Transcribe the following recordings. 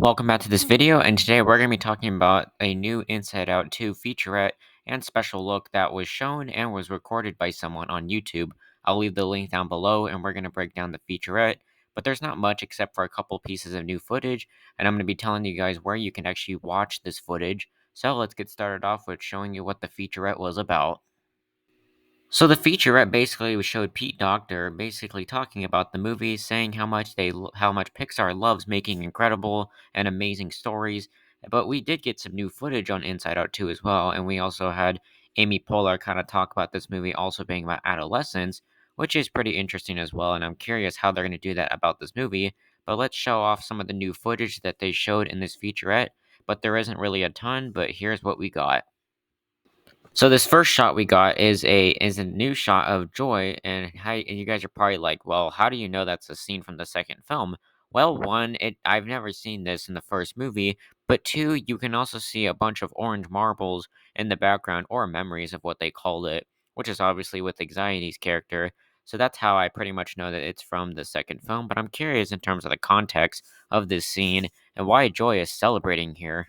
Welcome back to this video, and today we're going to be talking about a new Inside Out 2 featurette and special look that was shown and was recorded by someone on YouTube. I'll leave the link down below, and we're going to break down the featurette, but there's not much except for a couple pieces of new footage, and I'm going to be telling you guys where you can actually watch this footage. So let's get started off with showing you what the featurette was about. So the featurette basically showed Pete Docter basically talking about the movie, saying how much Pixar loves making incredible and amazing stories. But we did get some new footage on Inside Out 2 as well, and we also had Amy Poehler kind of talk about this movie also being about adolescence, which is pretty interesting as well. And I'm curious how they're going to do that about this movie. But let's show off some of the new footage that they showed in this featurette. But there isn't really a ton, but here's what we got. So this first shot we got is a new shot of Joy, and you guys are probably like, well, how do you know that's a scene from the second film? Well, one, I've never seen this in the first movie, but two, you can also see a bunch of orange marbles in the background or memories of what they called it, which is obviously with Anxiety's character. So that's how I pretty much know that it's from the second film. But I'm curious in terms of the context of this scene and why Joy is celebrating here.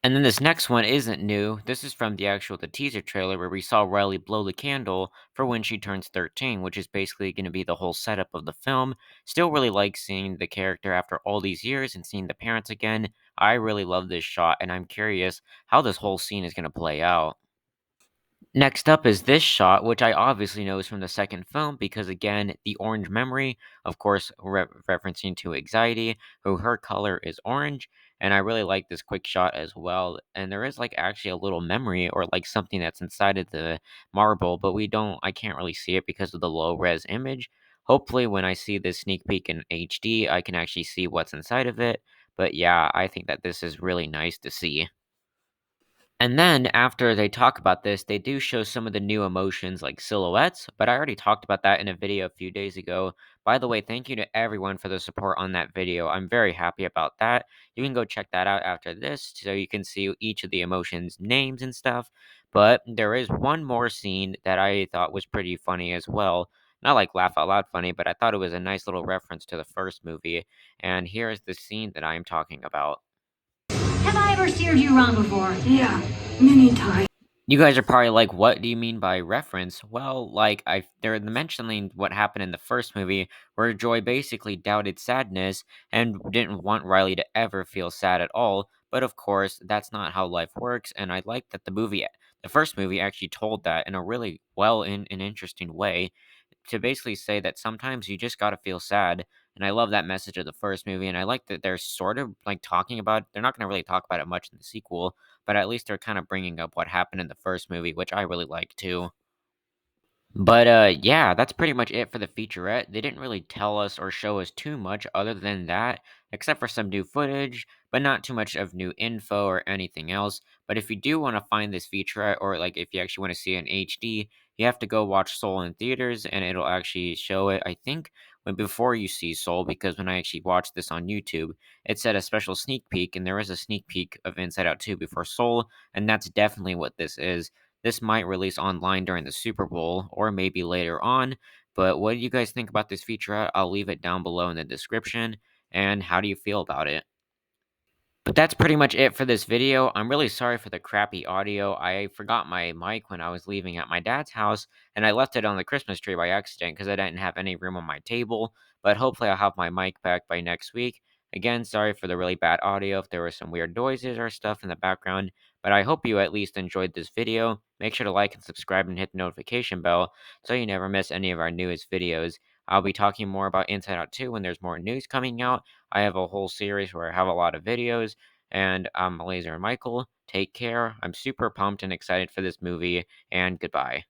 And then this next one isn't new. This is from the teaser trailer where we saw Riley blow the candle for when she turns 13, which is basically going to be the whole setup of the film. Still really like seeing the character after all these years and seeing the parents again. I really love this shot, and I'm curious how this whole scene is going to play out. Next up is this shot, which I obviously know is from the second film because, again, the orange memory, of course, referencing to Anxiety, who her color is orange. And I really like this quick shot as well. And there is like actually a little memory or like something that's inside of the marble, but I can't really see it because of the low res image. Hopefully, when I see this sneak peek in HD, I can actually see what's inside of it. But yeah, I think that this is really nice to see. And then after they talk about this, they do show some of the new emotions like silhouettes, but I already talked about that in a video a few days ago. By the way, thank you to everyone for the support on that video. I'm very happy about that. You can go check that out after this so you can see each of the emotions' names and stuff. But there is one more scene that I thought was pretty funny as well. Not like laugh out loud funny, but I thought it was a nice little reference to the first movie. And here is the scene that I am talking about. Have I ever steered you wrong before? Yeah, many times. You guys are probably like, "What do you mean by reference?" Well, they're mentioning what happened in the first movie, where Joy basically doubted sadness and didn't want Riley to ever feel sad at all. But of course, that's not how life works, and I like that the first movie, actually told that in a really well in an interesting way to basically say that sometimes you just gotta feel sad. And I love that message of the first movie, and I like that they're sort of like talking about. They're not gonna really talk about it much in the sequel, but at least they're kind of bringing up what happened in the first movie, which I really like too. But, yeah, that's pretty much it for the featurette. They didn't really tell us or show us too much other than that, except for some new footage, but not too much of new info or anything else. But if you do want to find this featurette, or like if you actually want to see it in HD, you have to go watch Soul in theaters, and it'll actually show it, I think, before you see Soul, because when I actually watched this on YouTube, it said a special sneak peek, and there is a sneak peek of Inside Out 2 before Soul, and that's definitely what this is. This might release online during the Super Bowl or maybe later on, but what do you guys think about this featurette? I'll leave it down below in the description. And how do you feel about it? But that's pretty much it for this video. I'm really sorry for the crappy audio. I forgot my mic when I was leaving at my dad's house, and I left it on the Christmas tree by accident because I didn't have any room on my table. But hopefully, I'll have my mic back by next week. Again, sorry for the really bad audio if there were some weird noises or stuff in the background, but I hope you at least enjoyed this video. Make sure to like and subscribe and hit the notification bell so you never miss any of our newest videos. I'll be talking more about Inside Out 2 when there's more news coming out. I have a whole series where I have a lot of videos, and I'm Laser and Michael. Take care. I'm super pumped and excited for this movie, and goodbye.